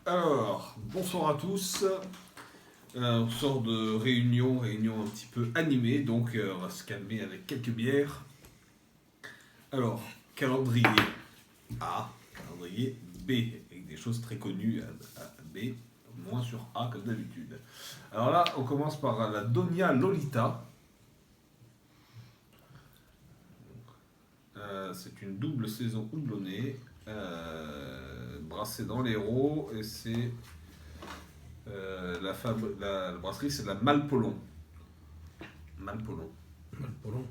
Alors, bonsoir à tous. On sort de réunion un petit peu animée, donc on va se calmer avec quelques bières. Alors, calendrier A, calendrier B, avec des choses très connues à B, moins sur A comme d'habitude. Alors là, on commence par la Donia Lolita. C'est une double saison houblonnée, brassée dans l'Hérault, et c'est la brasserie, c'est de la Malpolon. Malpolon. Malpolon.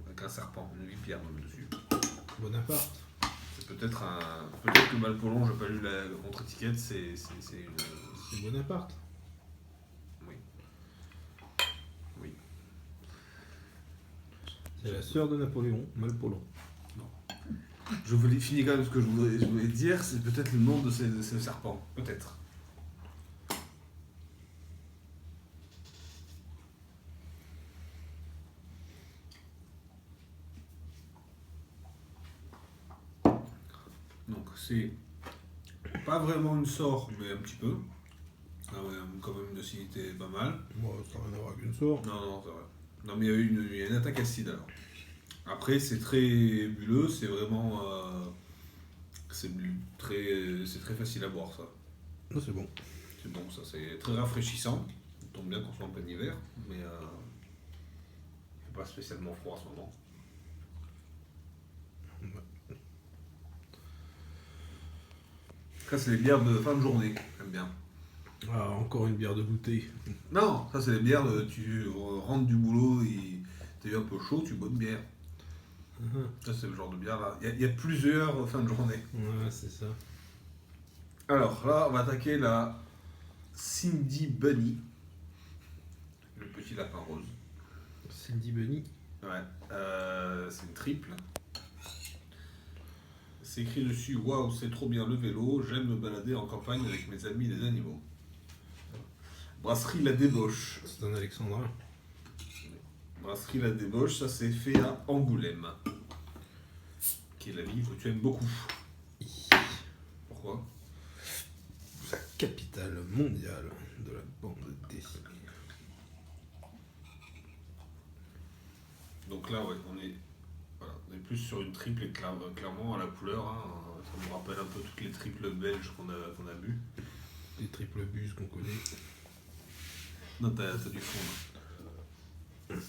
Avec un serpent, une vipère même dessus. Bonaparte. C'est peut-être un. Peut-être que Malpolon, j'ai pas lu la contre-étiquette, c'est une. C'est Bonaparte. Oui. Oui. C'est la sœur de Napoléon, Malpolon. Je voulais finir quand même ce que je voulais dire, c'est peut-être le nom de ces serpents. Peut-être. Donc c'est pas vraiment une sorte, mais un petit peu. Ah ouais, quand même une acidité pas mal. Bon, ça n'a rien à voir avec une sorte. Non, c'est vrai. Non, mais il y a une attaque acide alors. Après, c'est très bulleux, c'est vraiment. C'est très facile à boire ça. Non, c'est bon. C'est bon, ça, c'est très rafraîchissant. Ça tombe bien qu'on soit en plein hiver, mais il fait pas spécialement froid en ce moment. Ouais. Ça, c'est les bières de fin de journée, j'aime bien. Ah, encore une bière de goûter. Non, ça, c'est les bières de. Tu rentres du boulot et t'es un peu chaud, tu bois une bière. Ça, c'est le genre de bière là. Il y a plusieurs fins de journée. Ouais, c'est ça. Alors là, on va attaquer la Cindy Bunny, le petit lapin rose. Cindy Bunny. Ouais, c'est une triple. C'est écrit dessus: waouh, c'est trop bien le vélo, j'aime me balader en campagne avec mes amis les animaux. Brasserie La Débauche. C'est un alexandrin. Brasserie La Débauche, ça c'est fait à Angoulême, qui est la ville que tu aimes beaucoup. Pourquoi? La capitale mondiale de la bande dessinée. Donc là, ouais, on est plus sur une triple et clairement à la couleur. Hein, ça me rappelle un peu toutes les triples belges qu'on a bu. Les triples bus qu'on connaît. Non, t'as du fond. Hein.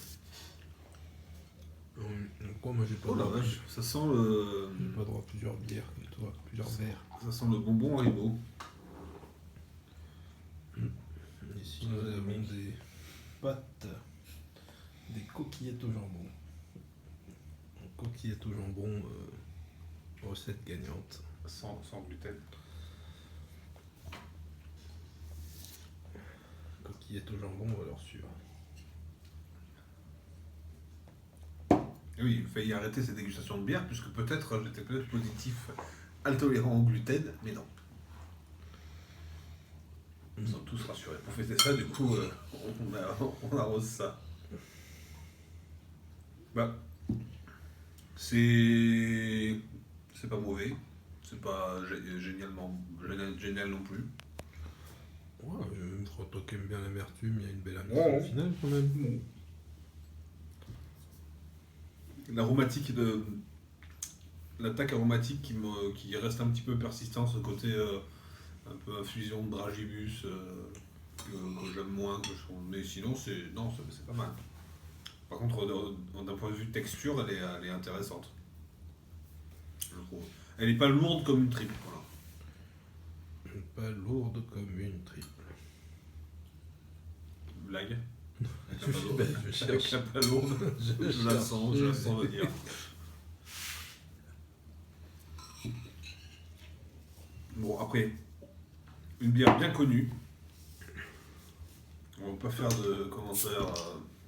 Quoi, moi j'ai pas Oh la droit. vache, ça sent le. J'ai pas droit à plusieurs bières comme toi, plusieurs verres. Ça sent le bonbon Haribo. Ici nous avons des pâtes, des coquillettes au jambon. Coquillettes au jambon, recette gagnante. Sans gluten. Coquillettes au jambon, valeur sûre. Et oui, il failli arrêter cette dégustation de bière, puisque j'étais peut-être positif, intolérant au gluten, mais non. Nous sommes tous rassurés. Pour fêter ça, du coup, on arrose ça. Bah, c'est pas mauvais, c'est pas génial non plus. Ouais, je crois que toi qui aimes bien l'amertume, il y a une belle amitié Ouais. au final quand même. L'attaque aromatique qui reste un petit peu persistant, ce côté un peu infusion de dragibus que j'aime moins, mais sinon c'est pas mal. Par contre, d'un point de vue texture, elle est intéressante, je trouve. Elle est pas lourde comme une triple, voilà. Pas lourde comme une triple. Blague. Je cherche. Elle est pas lourde. Je la sens venir. Bon, après, une bière bien connue. On va pas faire de commentaires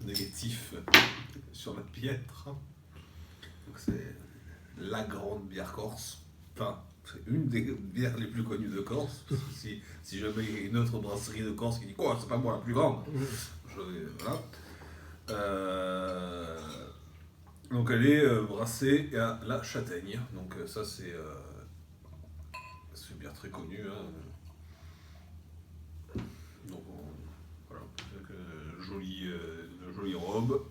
négatifs sur la piètre. Donc c'est la grande bière corse. Enfin, c'est une des bières les plus connues de Corse. Si jamais il y a une autre brasserie de Corse qui dit quoi, c'est pas moi la plus grande. Voilà. Donc elle est brassée à la châtaigne. Donc ça c'est une bière très connue. Hein. Donc voilà, avec de jolies robes.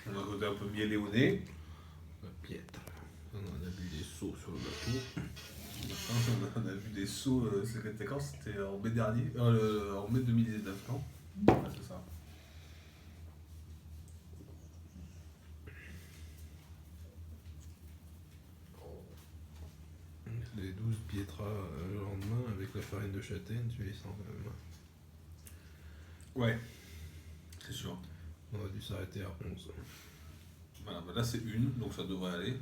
On a un côté un peu miellé au nez. La piètre. On en a bu des seaux sur le bateau. On a vu des sauts, c'était quand? C'était en mai dernier, en mai 2019, non? Ouais, c'est ça. Les 12 pietras le lendemain avec la farine de châtaigne, tu les sens quand même. Ouais, c'est sûr. On a dû s'arrêter à 11. Voilà, bah là c'est une, donc ça devrait aller.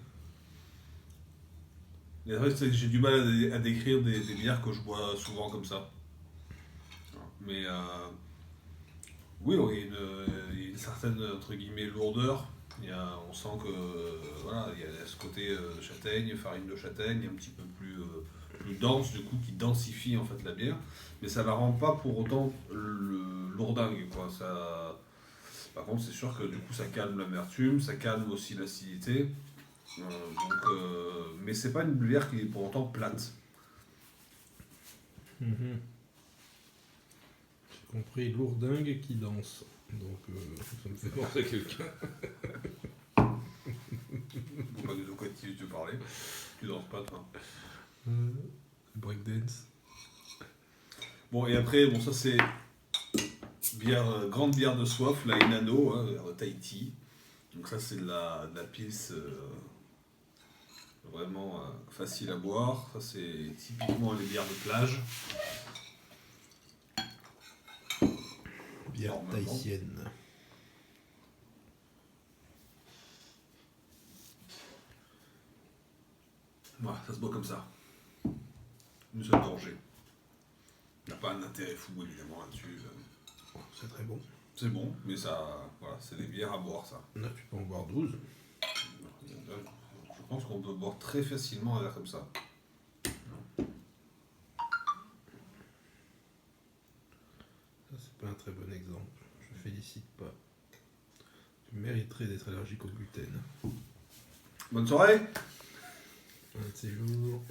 Mais c'est vrai que j'ai du mal à décrire des bières que je bois souvent comme ça. Mais oui, il y a une certaine entre guillemets lourdeur. On sent que voilà, il y a ce côté châtaigne, farine de châtaigne, un petit peu plus dense du coup, qui densifie en fait la bière. Mais ça la rend pas pour autant lourdingue, quoi. Par contre, c'est sûr que du coup, ça calme l'amertume, ça calme aussi l'acidité. Mais c'est pas une bière qui est pour autant plate. J'ai compris lourdingue qui danse. Donc ça me fait penser à quelqu'un. Faut pas du tout quoi tu parlais. Tu danses pas, toi. Breakdance. Bon, et après, bon, ça c'est grande bière de soif, la Inano, hein, Tahiti. Donc ça c'est de la pils vraiment facile à boire. Ça c'est typiquement les bières de plage. Bière tahitienne. Voilà, ça se boit comme ça. Une seule gorgée. Il n'y a pas un intérêt fou évidemment là-dessus. C'est très bon. C'est bon, mais ça, voilà, c'est des bières à boire ça. Là tu peux en boire 12. Je pense qu'on peut boire très facilement un verre comme ça. Ça c'est pas un très bon exemple. Je félicite pas. Tu mériterais d'être allergique au gluten. Bonne soirée! Un de ces jours.